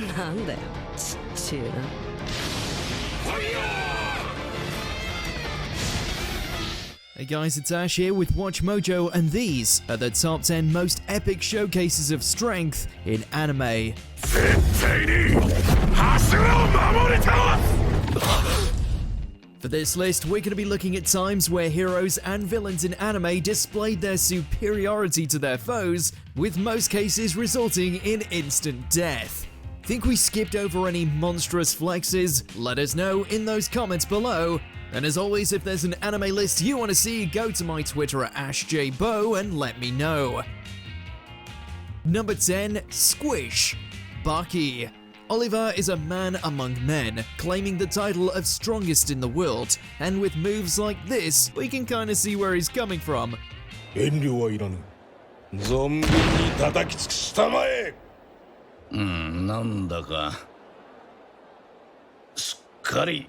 なんだよ、ちっちゃいな。Hey guys, it's Ash here with WatchMojo, and these are the top 10 most epic showcases of strength in anime. For this list, we're going to be looking at times where heroes and villains in anime displayed their superiority to their foes, with most cases resulting in instant death. Think we skipped over any monstrous flexes? Let us know in those comments below. And as always, if there's an anime list you want to see, go to my Twitter at AshJBo and let me know. Number 10. Squish. Baki. Oliver is a man among men, claiming the title of strongest in the world, and with moves like this, we can kinda see where he's coming from. 遠慮はいらぬ。存分に叩き尽くしたまえ。なんだかすっかり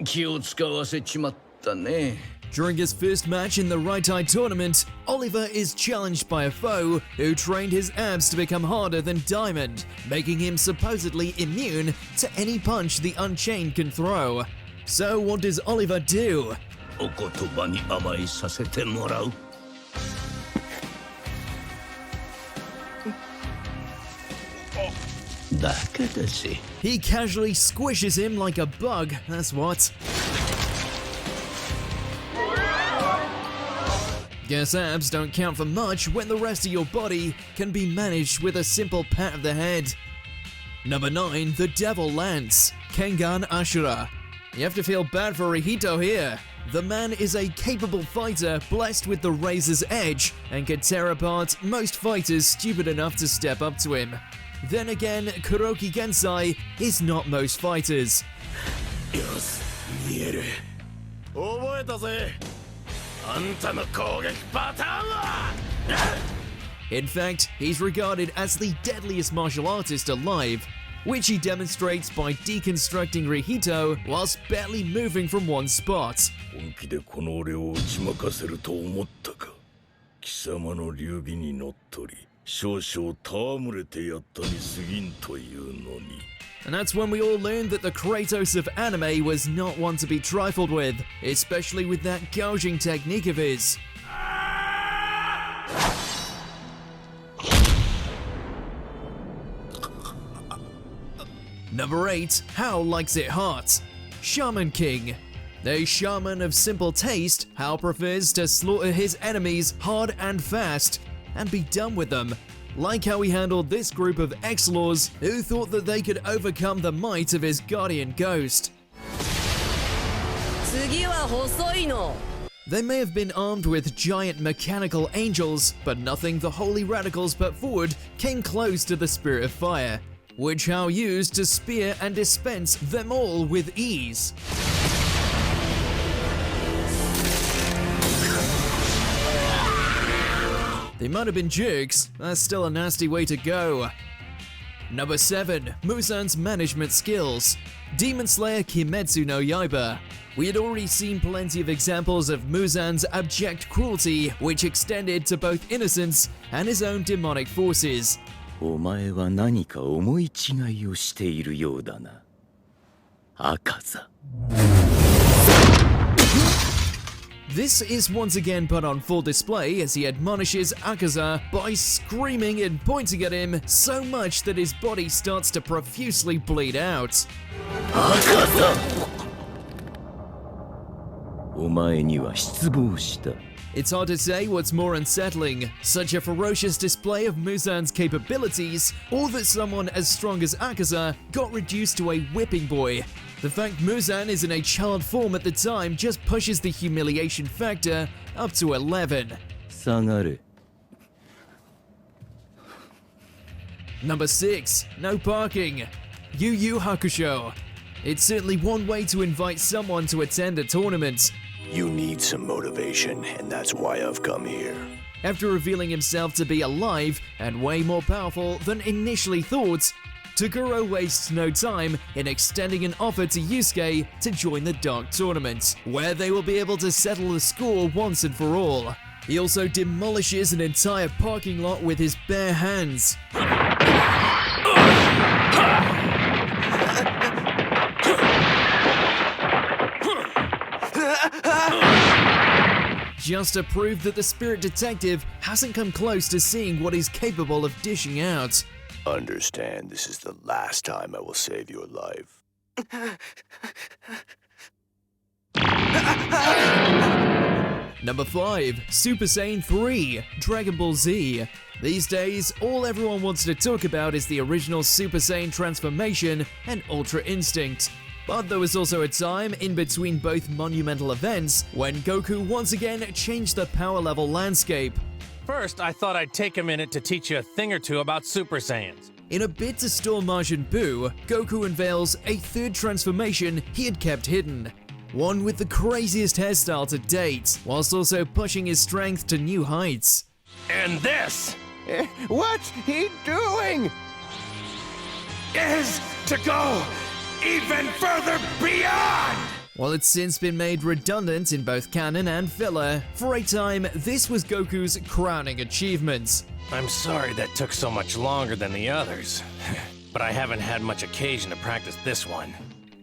気を使わせちまったね。 During his first match in the Right Eye tournament, Oliver is challenged by a foe who trained his abs to become harder than diamond, making him supposedly immune to any punch the Unchained can throw. So what does Oliver do? お言葉に甘えさせてもらう。だけだぜ。 He casually squishes him like a bug, that's what. Guess abs don't count for much when the rest of your body can be managed with a simple pat of the head. Number 9. The Devil Lance. Kengan Ashura. You have to feel bad for Rihito here. The man is a capable fighter blessed with the razor's edge and can tear apart most fighters stupid enough to step up to him. Then again, Kuroki Gensai is not most fighters. よし、見える。覚えたぜ。あんたの攻撃パターンは。In fact, he's regarded as the deadliest martial artist alive, which he demonstrates by deconstructing Rihito whilst barely moving from one spot. 本気でこの俺を打ち負かせると思ったか。貴様の流儀にのっとり、少々戯れてやったに過ぎんというのに。 And that's when we all learned that the Kratos of anime was not one to be trifled with, especially with that gouging technique of his. Number 8. Hao likes it hot. Shaman King. A shaman of simple taste, Hao prefers to slaughter his enemies hard and fast, and be done with them. Like how he handled this group of ex-laws who thought that they could overcome the might of his guardian ghost. They may have been armed with giant mechanical angels, but nothing the holy radicals put forward came close to the spirit of fire, which Hao used to spear and dispense them all with ease. They might have been jerks, that's still a nasty way to go. Number 7. Muzan's management skills. Demon Slayer Kimetsu no Yaiba. We had already seen plenty of examples of Muzan's abject cruelty, which extended to both innocence and his own demonic forces. お前は何か思い違いをしているようだな。赤座。 This is once again put on full display as he admonishes Akaza by screaming and pointing at him so much that his body starts to profusely bleed out. 赤座。お前には失望した。 It's hard to say what's more unsettling, such a ferocious display of Muzan's capabilities, or that someone as strong as Akaza got reduced to a whipping boy. The fact Muzan is in a child form at the time just pushes the humiliation factor up to 11. 下がれ。 Number 6. No parking. Yu Hakusho. It's certainly one way to invite someone to attend a tournament. You need some motivation, and that's why I've come here. After revealing himself to be alive and way more powerful than initially thought, Toguro wastes no time in extending an offer to Yusuke to join the Dark Tournament, where they will be able to settle the score once and for all. He also demolishes an entire parking lot with his bare hands. just to prove that the spirit detective hasn't come close to seeing what he's capable of dishing out. Understand, this is the last time I will save your life. Number 5. Super Saiyan 3, Dragon Ball Z. These days, all everyone wants to talk about is the original Super Saiyan transformation and Ultra Instinct. But there was also a time in between both monumental events when Goku once again changed the power level landscape. First, I thought I'd take a minute to teach you a thing or two about Super Saiyans. In a bid to stall Majin Buu, Goku unveils a third transformation he had kept hidden. One with the craziest hairstyle to date, whilst also pushing his strength to new heights. And this What's he doing? is to go even further beyond! While it's since been made redundant in both canon and filler, for a time this was Goku's crowning achievement. I'm sorry that took so much longer than the others, but I haven't had much occasion to practice this one.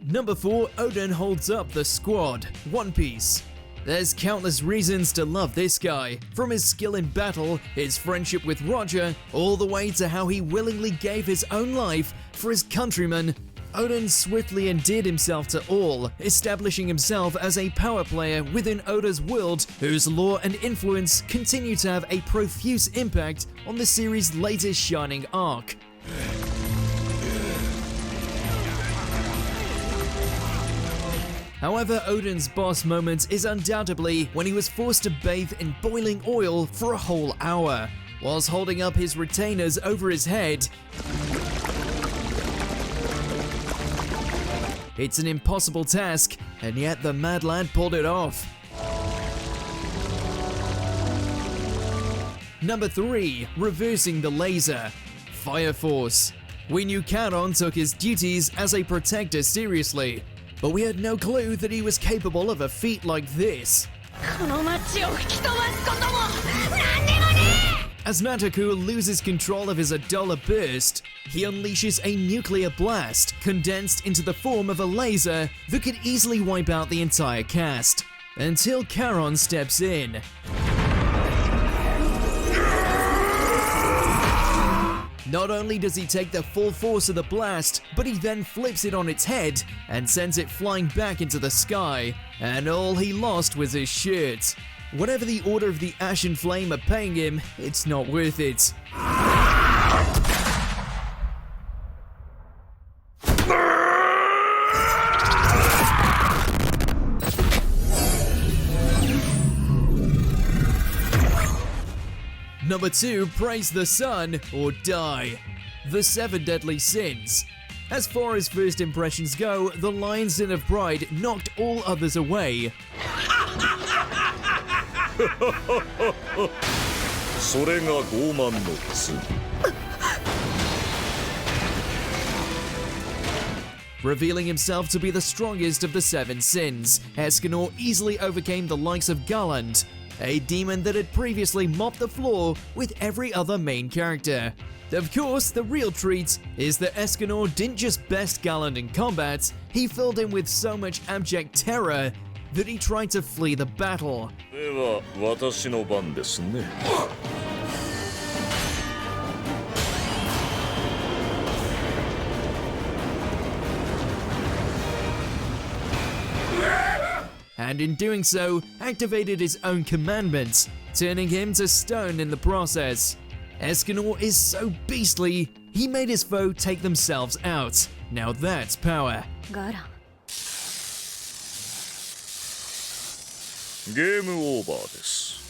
Number 4, Oden holds up the squad, One Piece. There's countless reasons to love this guy, from his skill in battle, his friendship with Roger, all the way to how he willingly gave his own life for his countrymen. Oden swiftly endeared himself to all, establishing himself as a power player within Oda's world, whose lore and influence continue to have a profuse impact on the series' latest shining arc. However, Oden's boss moment is undoubtedly when he was forced to bathe in boiling oil for a whole hour, whilst holding up his retainers over his head. It's an impossible task, and yet the mad lad pulled it off. Number 3, reversing the laser, Fire Force. We knew Charon took his duties as a protector seriously, but we had no clue that he was capable of a feat like this. As Nataku loses control of his Adola burst, he unleashes a nuclear blast condensed into the form of a laser that could easily wipe out the entire cast, until Charon steps in. Not only does he take the full force of the blast, but he then flips it on its head and sends it flying back into the sky, and all he lost was his shirt. Whatever the Order of the Ashen Flame are paying him, it's not worth it. Number 2, praise the sun or die. The 7 Deadly Sins. As far as first impressions go, the Lion's Den of Pride knocked all others away. それが傲慢の罪 Revealing himself to be the strongest of the 7 sins, Escanor easily overcame the likes of Galland, a demon that had previously mopped the floor with every other main character. Of course, the real treat is that Escanor didn't just best Galland in combat, he filled him with so much abject terror that he tried to flee the battle. では私の番ですね And in doing so, activated his own commandments, turning him to stone in the process. Escanor is so beastly, he made his foe take themselves out. Now that's power. ゲームオーバーです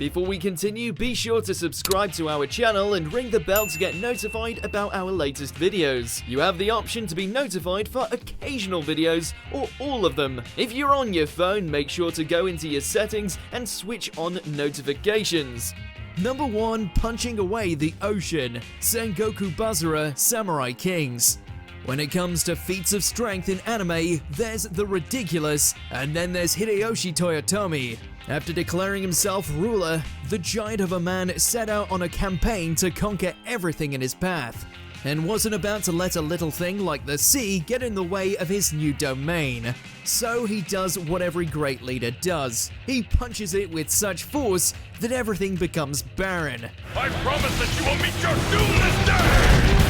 Before we continue, be sure to subscribe to our channel and ring the bell to get notified about our latest videos. You have the option to be notified for occasional videos or all of them. If you're on your phone, make sure to go into your settings and switch on notifications. Number 1, punching away the ocean, Sengoku Bazara Samurai Kings. When it comes to feats of strength in anime, there's the ridiculous, and then there's Hideyoshi Toyotomi. After declaring himself ruler, the giant of a man set out on a campaign to conquer everything in his path. and wasn't about to let a little thing like the sea get in the way of his new domain. So he does what every great leader does. He punches it with such force that everything becomes barren. I promise that you will meet your doom this day!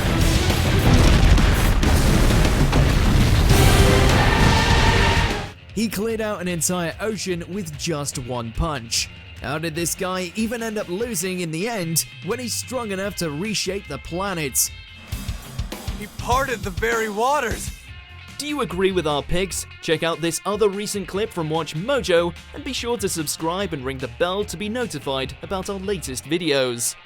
He cleared out an entire ocean with just one punch. How did this guy even end up losing in the end when he's strong enough to reshape the planet? He parted the very waters! Do you agree with our picks? Check out this other recent clip from WatchMojo and be sure to subscribe and ring the bell to be notified about our latest videos.